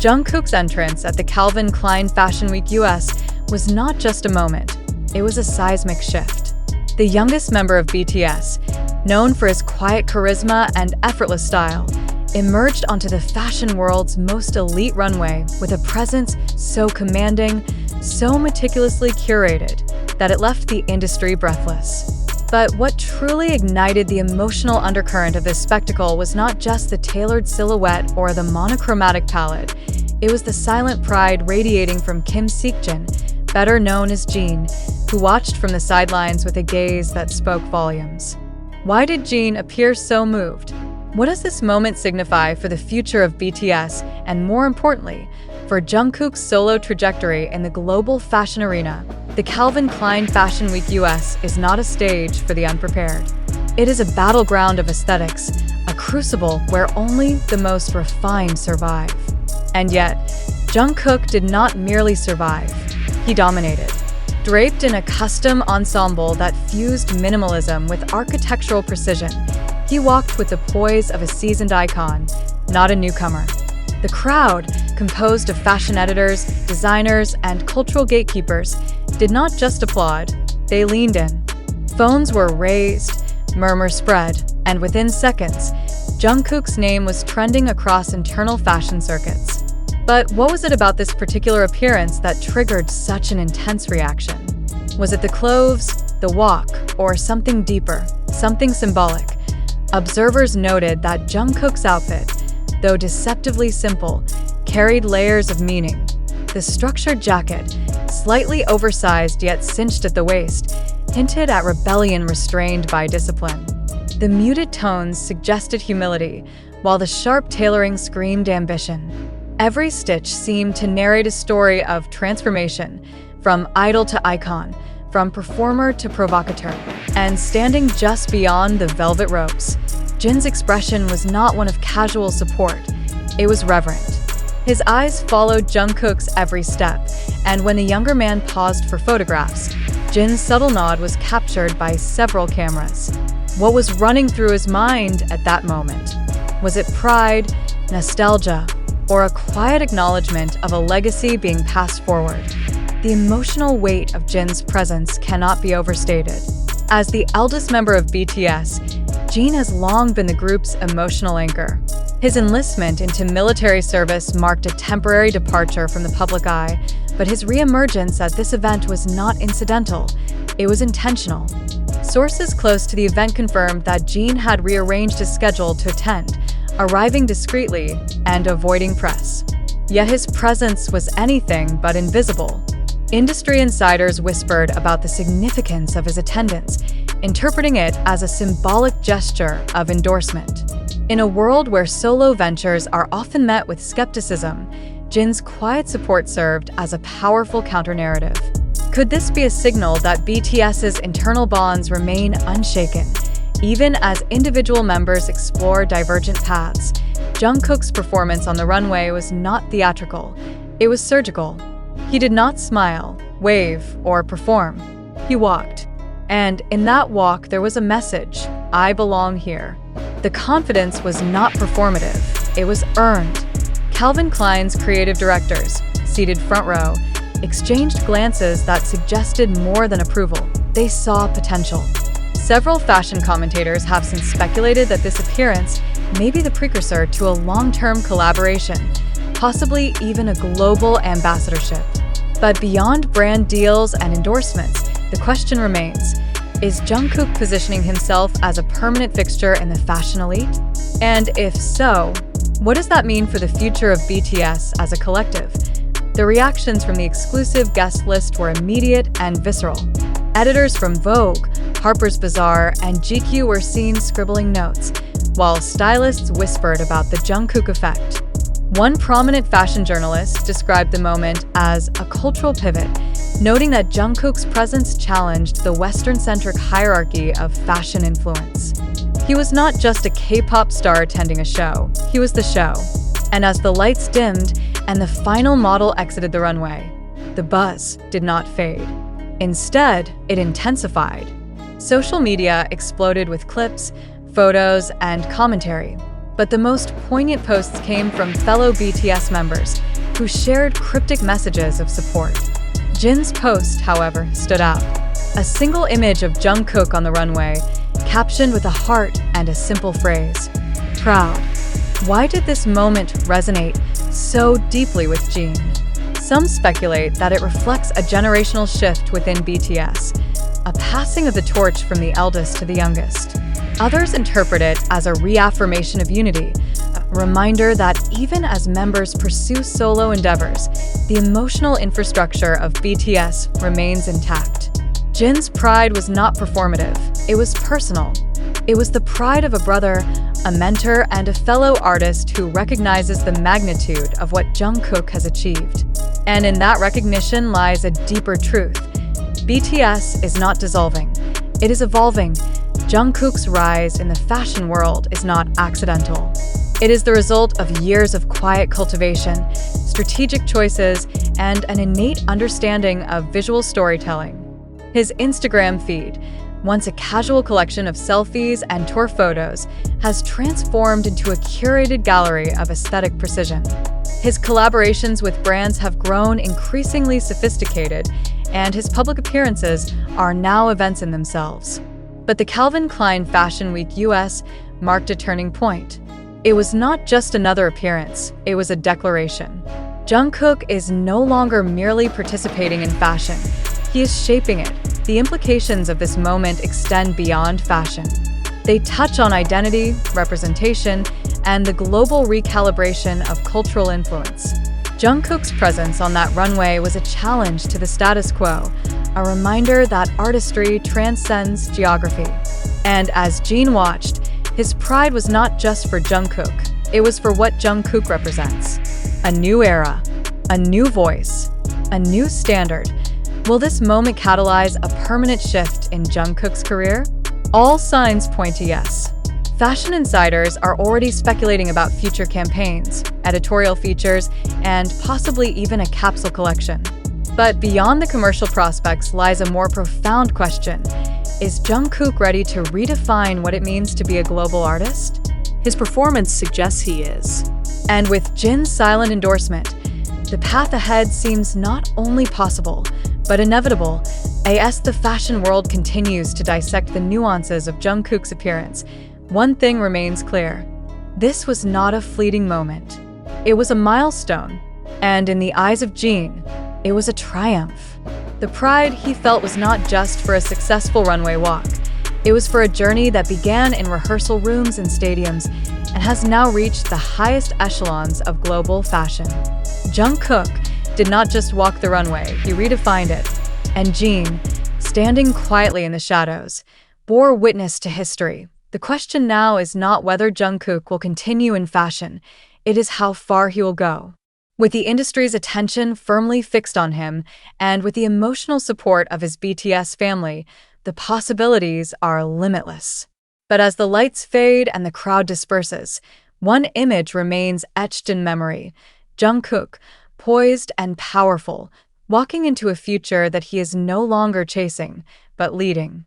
Jungkook's entrance at the Calvin Klein Fashion Week US was not just a moment, it was a seismic shift. The youngest member of BTS, known for his quiet charisma and effortless style, emerged onto the fashion world's most elite runway with a presence so commanding, so meticulously curated, that it left the industry breathless. But what truly ignited the emotional undercurrent of this spectacle was not just the tailored silhouette or the monochromatic palette. It was the silent pride radiating from Seokjin, better known as Jin, who watched from the sidelines with a gaze that spoke volumes. Why did Jin appear so moved? What does this moment signify for the future of BTS and, more importantly, for Jungkook's solo trajectory in the global fashion arena? The Calvin Klein Fashion Week US is not a stage for the unprepared. It is a battleground of aesthetics, a crucible where only the most refined survive. And yet, Jungkook did not merely survive, he dominated. Draped in a custom ensemble that fused minimalism with architectural precision, he walked with the poise of a seasoned icon, not a newcomer. The crowd, composed of fashion editors, designers, and cultural gatekeepers, did not just applaud, they leaned in. Phones were raised, murmurs spread, and within seconds, Jungkook's name was trending across internal fashion circuits. But what was it about this particular appearance that triggered such an intense reaction? Was it the clothes, the walk, or something deeper, something symbolic? Observers noted that Jungkook's outfit, though deceptively simple, carried layers of meaning. The structured jacket, slightly oversized yet cinched at the waist, hinted at rebellion restrained by discipline. The muted tones suggested humility, while the sharp tailoring screamed ambition. Every stitch seemed to narrate a story of transformation, from idol to icon, from performer to provocateur. And standing just beyond the velvet ropes, Jin's expression was not one of casual support, it was reverent. His eyes followed Jungkook's every step, and when the younger man paused for photographs, Jin's subtle nod was captured by several cameras. What was running through his mind at that moment? Was it pride, nostalgia, or a quiet acknowledgement of a legacy being passed forward? The emotional weight of Jin's presence cannot be overstated. As the eldest member of BTS, Jin has long been the group's emotional anchor. His enlistment into military service marked a temporary departure from the public eye, but his re-emergence at this event was not incidental, it was intentional. Sources close to the event confirmed that Jin had rearranged his schedule to attend, arriving discreetly and avoiding press. Yet his presence was anything but invisible. Industry insiders whispered about the significance of his attendance, interpreting it as a symbolic gesture of endorsement. In a world where solo ventures are often met with skepticism, Jin's quiet support served as a powerful counter-narrative. Could this be a signal that BTS's internal bonds remain unshaken, even as individual members explore divergent paths? Jungkook's performance on the runway was not theatrical, it was surgical. He did not smile, wave, or perform. He walked. And in that walk, there was a message: I belong here. The confidence was not performative, it was earned. Calvin Klein's creative directors, seated front row, exchanged glances that suggested more than approval. They saw potential. Several fashion commentators have since speculated that this appearance may be the precursor to a long-term collaboration, possibly even a global ambassadorship. But beyond brand deals and endorsements, the question remains: is Jungkook positioning himself as a permanent fixture in the fashion elite? And if so, what does that mean for the future of BTS as a collective? The reactions from the exclusive guest list were immediate and visceral. Editors from Vogue, Harper's Bazaar, and GQ were seen scribbling notes, while stylists whispered about the Jungkook effect. One prominent fashion journalist described the moment as a cultural pivot, noting that Jungkook's presence challenged the Western-centric hierarchy of fashion influence. He was not just a K-pop star attending a show, he was the show. And as the lights dimmed and the final model exited the runway, the buzz did not fade. Instead, it intensified. Social media exploded with clips, photos, and commentary. But the most poignant posts came from fellow BTS members, who shared cryptic messages of support. Jin's post, however, stood out. A single image of Jungkook on the runway, captioned with a heart and a simple phrase, "Proud." Why did this moment resonate so deeply with Jin? Some speculate that it reflects a generational shift within BTS, a passing of the torch from the eldest to the youngest. Others interpret it as a reaffirmation of unity, a reminder that even as members pursue solo endeavors, the emotional infrastructure of BTS remains intact. Jin's pride was not performative, it was personal. It was the pride of a brother, a mentor, and a fellow artist who recognizes the magnitude of what Jungkook has achieved. And in that recognition lies a deeper truth. BTS is not dissolving, it is evolving. Jungkook's rise in the fashion world is not accidental. It is the result of years of quiet cultivation, strategic choices, and an innate understanding of visual storytelling. His Instagram feed, once a casual collection of selfies and tour photos, has transformed into a curated gallery of aesthetic precision. His collaborations with brands have grown increasingly sophisticated, and his public appearances are now events in themselves. But the Calvin Klein Fashion Week US marked a turning point. It was not just another appearance, it was a declaration. Jungkook is no longer merely participating in fashion, he is shaping it. The implications of this moment extend beyond fashion. They touch on identity, representation, and the global recalibration of cultural influence. Jungkook's presence on that runway was a challenge to the status quo, a reminder that artistry transcends geography. And as Jin watched, his pride was not just for Jungkook, it was for what Jungkook represents. A new era, a new voice, a new standard. Will this moment catalyze a permanent shift in Jungkook's career? All signs point to yes. Fashion insiders are already speculating about future campaigns, editorial features, and possibly even a capsule collection. But beyond the commercial prospects lies a more profound question. Is Jungkook ready to redefine what it means to be a global artist? His performance suggests he is. And with Jin's silent endorsement, the path ahead seems not only possible, but inevitable. As the fashion world continues to dissect the nuances of Jungkook's appearance, one thing remains clear. This was not a fleeting moment. It was a milestone. And in the eyes of Jin, it was a triumph. The pride he felt was not just for a successful runway walk. It was for a journey that began in rehearsal rooms and stadiums and has now reached the highest echelons of global fashion. Jungkook did not just walk the runway, he redefined it. And Jin, standing quietly in the shadows, bore witness to history. The question now is not whether Jungkook will continue in fashion, it is how far he will go. With the industry's attention firmly fixed on him, and with the emotional support of his BTS family, the possibilities are limitless. But as the lights fade and the crowd disperses, one image remains etched in memory. Jungkook, poised and powerful, walking into a future that he is no longer chasing, but leading.